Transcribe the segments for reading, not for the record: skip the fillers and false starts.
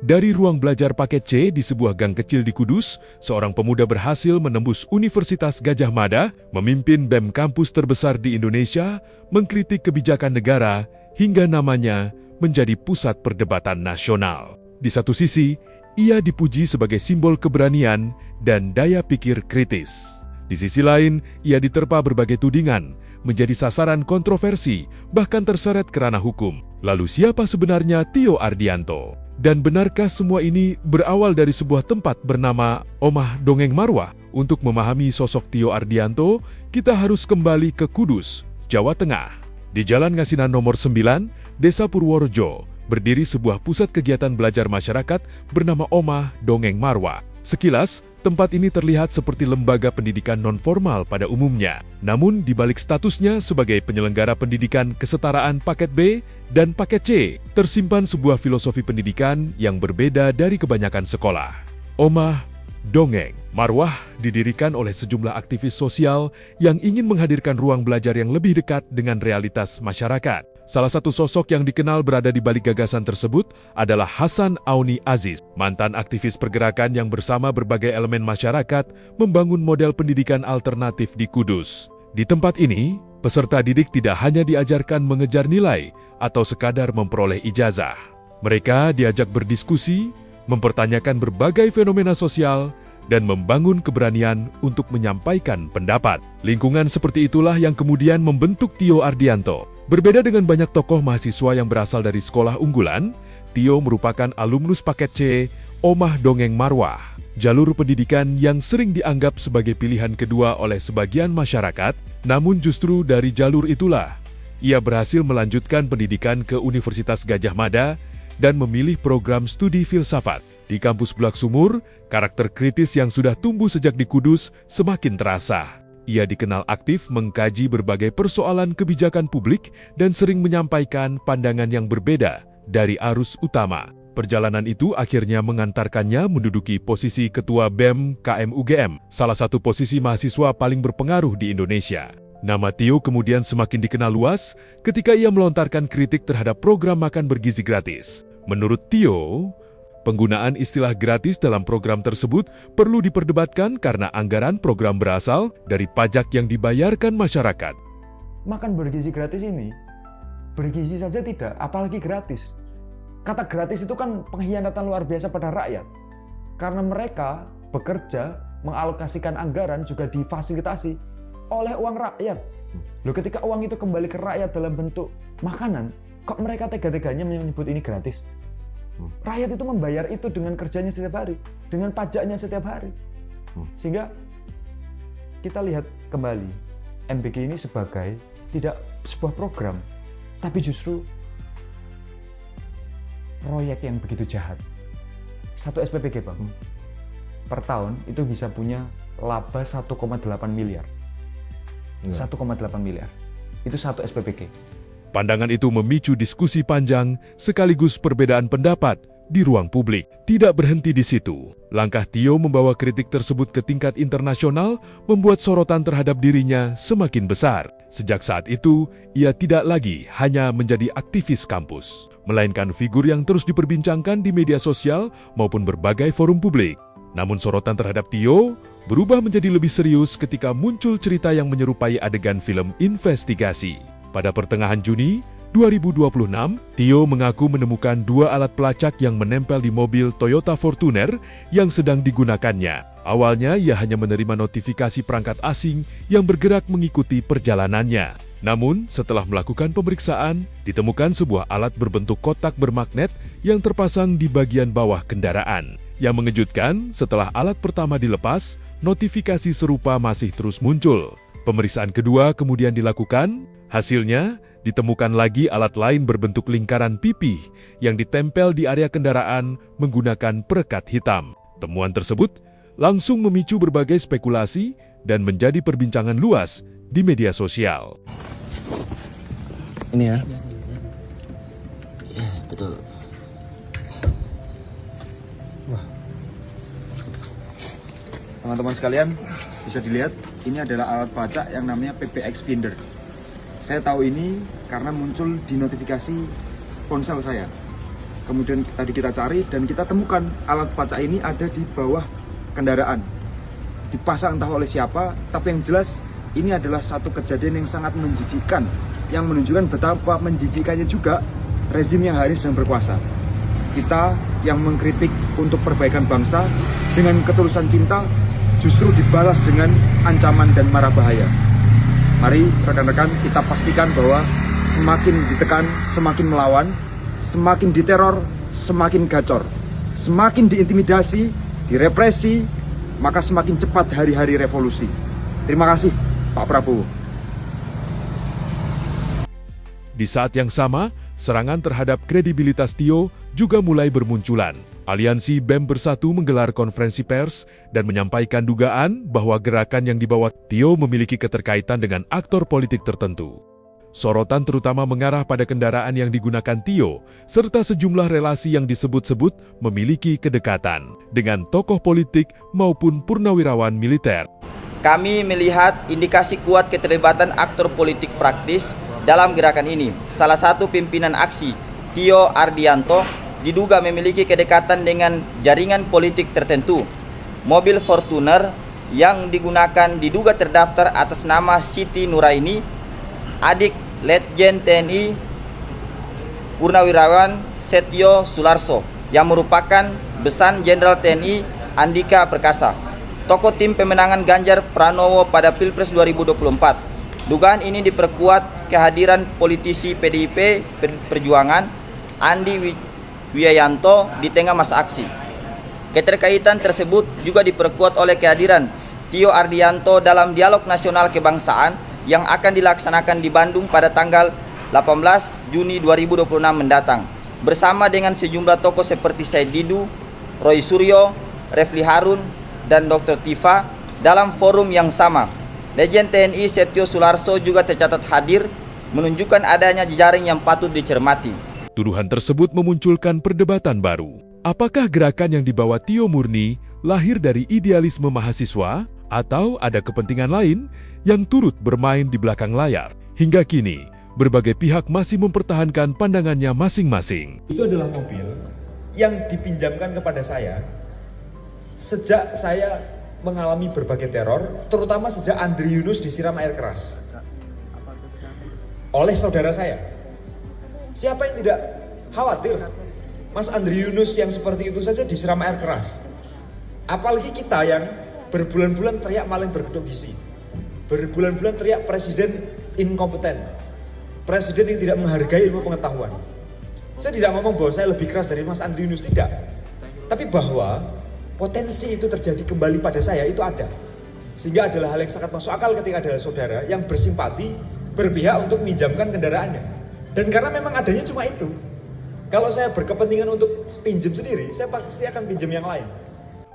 Dari ruang belajar paket C di sebuah gang kecil di Kudus, seorang pemuda berhasil menembus Universitas Gadjah Mada, memimpin BEM kampus terbesar di Indonesia, mengkritik kebijakan negara, hingga namanya menjadi pusat perdebatan nasional. Di satu sisi, ia dipuji sebagai simbol keberanian dan daya pikir kritis. Di sisi lain, ia diterpa berbagai tudingan, menjadi sasaran kontroversi, bahkan terseret ke ranah hukum. Lalu siapa sebenarnya Tio Ardianto? Dan benarkah semua ini berawal dari sebuah tempat bernama Omah Dongeng Marwah? Untuk memahami sosok Tio Ardianto, kita harus kembali ke Kudus, Jawa Tengah. Di Jalan Ngasinan nomor 9, Desa Purworejo, berdiri sebuah pusat kegiatan belajar masyarakat bernama Omah Dongeng Marwah. Sekilas, tempat ini terlihat seperti lembaga pendidikan non-formal pada umumnya. Namun, di balik statusnya sebagai penyelenggara pendidikan kesetaraan paket B dan paket C, tersimpan sebuah filosofi pendidikan yang berbeda dari kebanyakan sekolah. Omah Dongeng Marwah didirikan oleh sejumlah aktivis sosial yang ingin menghadirkan ruang belajar yang lebih dekat dengan realitas masyarakat. Salah satu sosok yang dikenal berada di balik gagasan tersebut adalah Hasan Auni Aziz, mantan aktivis pergerakan yang bersama berbagai elemen masyarakat membangun model pendidikan alternatif di Kudus. Di tempat ini, peserta didik tidak hanya diajarkan mengejar nilai atau sekadar memperoleh ijazah. Mereka diajak berdiskusi, mempertanyakan berbagai fenomena sosial, dan membangun keberanian untuk menyampaikan pendapat. Lingkungan seperti itulah yang kemudian membentuk Tio Ardianto. Berbeda dengan banyak tokoh mahasiswa yang berasal dari sekolah unggulan, Tio merupakan alumnus paket C Omah Dongeng Marwah, jalur pendidikan yang sering dianggap sebagai pilihan kedua oleh sebagian masyarakat. Namun justru dari jalur itulah, ia berhasil melanjutkan pendidikan ke Universitas Gadjah Mada dan memilih program studi filsafat. Di kampus Bulak Sumur, karakter kritis yang sudah tumbuh sejak di Kudus semakin terasa. Ia dikenal aktif mengkaji berbagai persoalan kebijakan publik dan sering menyampaikan pandangan yang berbeda dari arus utama. Perjalanan itu akhirnya mengantarkannya menduduki posisi Ketua BEM KM-UGM, salah satu posisi mahasiswa paling berpengaruh di Indonesia. Nama Tio kemudian semakin dikenal luas ketika ia melontarkan kritik terhadap program makan bergizi gratis. Menurut Tio, penggunaan istilah gratis dalam program tersebut perlu diperdebatkan karena anggaran program berasal dari pajak yang dibayarkan masyarakat. Makan bergizi gratis ini, bergizi saja tidak, apalagi gratis. Kata gratis itu kan pengkhianatan luar biasa pada rakyat. Karena mereka bekerja, mengalokasikan anggaran juga difasilitasi oleh uang rakyat. Loh, ketika uang itu kembali ke rakyat dalam bentuk makanan, kok mereka tega-teganya menyebut ini gratis? Rakyat itu membayar itu dengan kerjanya setiap hari, dengan pajaknya setiap hari. Sehingga kita lihat kembali, MBG ini sebagai tidak sebuah program, tapi justru proyek yang begitu jahat. Satu SPPG, Bang, per tahun itu bisa punya laba 1,8 miliar. 1,8 miliar. Itu satu SPPG. Pandangan itu memicu diskusi panjang sekaligus perbedaan pendapat di ruang publik. Tidak berhenti di situ. Langkah Tio membawa kritik tersebut ke tingkat internasional membuat sorotan terhadap dirinya semakin besar. Sejak saat itu, ia tidak lagi hanya menjadi aktivis kampus, melainkan figur yang terus diperbincangkan di media sosial maupun berbagai forum publik. Namun sorotan terhadap Tio berubah menjadi lebih serius ketika muncul cerita yang menyerupai adegan film investigasi. Pada pertengahan Juni 2026, Tio mengaku menemukan 2 alat pelacak yang menempel di mobil Toyota Fortuner yang sedang digunakannya. Awalnya ia hanya menerima notifikasi perangkat asing yang bergerak mengikuti perjalanannya. Namun, setelah melakukan pemeriksaan, ditemukan sebuah alat berbentuk kotak bermagnet yang terpasang di bagian bawah kendaraan. Yang mengejutkan, setelah alat pertama dilepas, notifikasi serupa masih terus muncul. Pemeriksaan kedua kemudian dilakukan. Hasilnya, ditemukan lagi alat lain berbentuk lingkaran pipih yang ditempel di area kendaraan menggunakan perekat hitam. Temuan tersebut langsung memicu berbagai spekulasi dan menjadi perbincangan luas di media sosial. Ini ya? Ya, betul. Wah. Teman-teman sekalian, bisa dilihat, ini adalah alat pelacak yang namanya PPX Finder. Saya tahu ini karena muncul di notifikasi ponsel saya. kemudian tadi kita cari dan kita temukan alat pelacak ini ada di bawah kendaraan. Dipasang entah oleh siapa, tapi yang jelas ini adalah satu kejadian yang sangat menjijikkan, yang menunjukkan betapa menjijikannya juga rezim yang hari ini sedang berkuasa. Kita yang mengkritik untuk perbaikan bangsa dengan ketulusan cinta justru dibalas dengan ancaman dan mara bahaya. Mari rekan-rekan kita pastikan bahwa semakin ditekan, semakin melawan, semakin diteror, semakin gacor, semakin diintimidasi, direpresi, maka semakin cepat hari-hari revolusi. Terima kasih Pak Prabowo. Di saat yang sama, serangan terhadap kredibilitas Tio juga mulai bermunculan. Aliansi BEM Bersatu menggelar konferensi pers dan menyampaikan dugaan bahwa gerakan yang dibawa Tio memiliki keterkaitan dengan aktor politik tertentu. Sorotan terutama mengarah pada kendaraan yang digunakan Tio, serta sejumlah relasi yang disebut-sebut memiliki kedekatan dengan tokoh politik maupun purnawirawan militer. Kami melihat indikasi kuat keterlibatan aktor politik praktis dalam gerakan ini. Salah satu pimpinan aksi, Tio Ardianto, diduga memiliki kedekatan dengan jaringan politik tertentu. Mobil Fortuner yang digunakan diduga terdaftar atas nama Siti Nuraini, adik Letjen TNI Purnawirawan Setio Sularso, yang merupakan besan Jenderal TNI Andika Perkasa, tokoh tim pemenangan Ganjar Pranowo pada Pilpres 2024. Dugaan ini diperkuat kehadiran politisi PDIP Perjuangan Andi Wijayanto di tengah masa aksi. Keterkaitan tersebut juga diperkuat oleh kehadiran Tio Ardianto dalam dialog nasional kebangsaan yang akan dilaksanakan di Bandung pada tanggal 18 Juni 2026 mendatang, bersama dengan sejumlah tokoh seperti Said Didu, Roy Suryo, Refli Harun, dan Dr. Tifa. Dalam forum yang sama, Legend TNI Setio Sularso juga tercatat hadir, menunjukkan adanya jejaring yang patut dicermati. Tuduhan tersebut memunculkan perdebatan baru. Apakah gerakan yang dibawa Tio murni lahir dari idealisme mahasiswa atau ada kepentingan lain yang turut bermain di belakang layar? Hingga kini, berbagai pihak masih mempertahankan pandangannya masing-masing. Itu adalah mobil yang dipinjamkan kepada saya sejak saya mengalami berbagai teror, terutama sejak Andri Yunus disiram air keras oleh saudara saya. Siapa yang tidak khawatir Mas Andri Yunus yang seperti itu saja disiram air keras? Apalagi kita yang berbulan-bulan teriak maling berkedok gizi, berbulan-bulan teriak presiden inkompeten, presiden yang tidak menghargai ilmu pengetahuan. Saya tidak ngomong bahwa saya lebih keras dari Mas Andri Yunus, tidak. Tapi bahwa potensi itu terjadi kembali pada saya itu ada. Sehingga adalah hal yang sangat masuk akal ketika ada saudara yang bersimpati, berpihak untuk meminjamkan kendaraannya. Dan karena memang adanya cuma itu. Kalau saya berkepentingan untuk pinjam sendiri, saya pasti akan pinjam yang lain.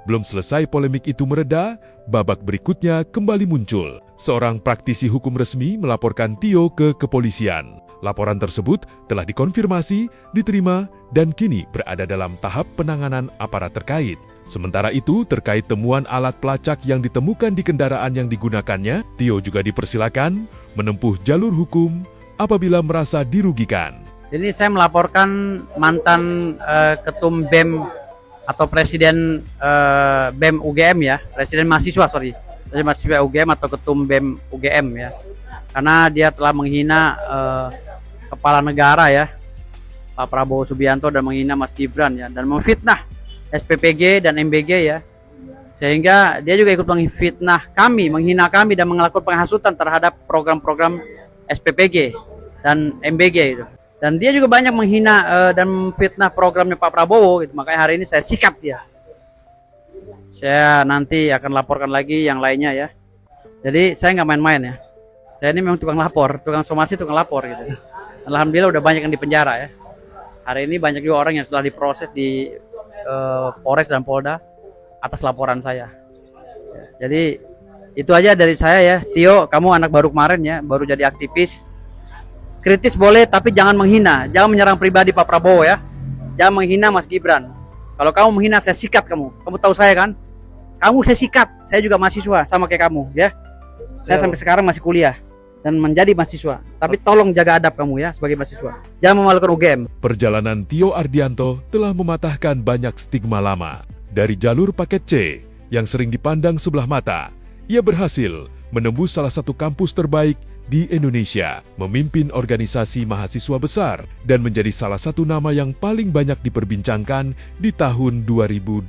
Belum selesai polemik itu mereda, babak berikutnya kembali muncul. Seorang praktisi hukum resmi melaporkan Tio ke kepolisian. Laporan tersebut telah dikonfirmasi, diterima, dan kini berada dalam tahap penanganan aparat terkait. Sementara itu, terkait temuan alat pelacak yang ditemukan di kendaraan yang digunakannya, Tio juga dipersilakan menempuh jalur hukum apabila merasa dirugikan. Jadi saya melaporkan mantan ketum BEM atau presiden BEM UGM ya, presiden mahasiswa UGM atau ketum BEM UGM ya, karena dia telah menghina kepala negara ya, Pak Prabowo Subianto, dan menghina Mas Gibran ya, dan memfitnah SPPG dan MBG ya, sehingga dia juga ikut menghina kami dan melakukan penghasutan terhadap program-program SPPG dan MBG itu. Dan dia juga banyak menghina dan memfitnah programnya Pak Prabowo gitu. Makanya hari ini saya sikat dia. Saya nanti akan laporkan lagi yang lainnya ya. Jadi saya nggak main-main ya. Saya ini memang tukang lapor, tukang somasi, tukang lapor gitu. Alhamdulillah udah banyak yang di penjara ya. Hari ini banyak juga orang yang telah diproses di Polres dan Polda atas laporan saya. Jadi itu aja dari saya ya. Tio, kamu anak baru kemarin ya, baru jadi aktivis. Kritis boleh, tapi jangan menghina, jangan menyerang pribadi Pak Prabowo ya. Jangan menghina Mas Gibran. Kalau kamu menghina, saya sikat kamu. Kamu tahu saya kan? Kamu saya sikat. Saya juga mahasiswa sama kayak kamu ya. Saya sampai sekarang masih kuliah. Dan dan menjadi mahasiswa. Tapi tolong jaga adab kamu ya sebagai mahasiswa. Jangan memalukan UGM. Perjalanan Tio Ardianto telah mematahkan banyak stigma lama. Dari jalur paket C yang sering dipandang sebelah mata, ia berhasil menembus salah satu kampus terbaik di Indonesia, memimpin organisasi mahasiswa besar, dan menjadi salah satu nama yang paling banyak diperbincangkan di tahun 2026.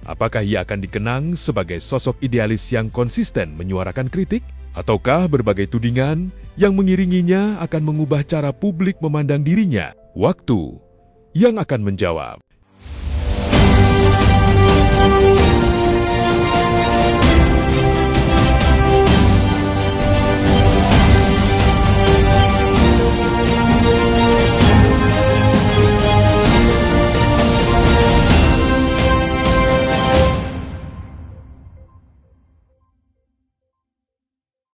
Apakah ia akan dikenang sebagai sosok idealis yang konsisten menyuarakan kritik? Ataukah berbagai tudingan yang mengiringinya akan mengubah cara publik memandang dirinya? Waktu yang akan menjawab.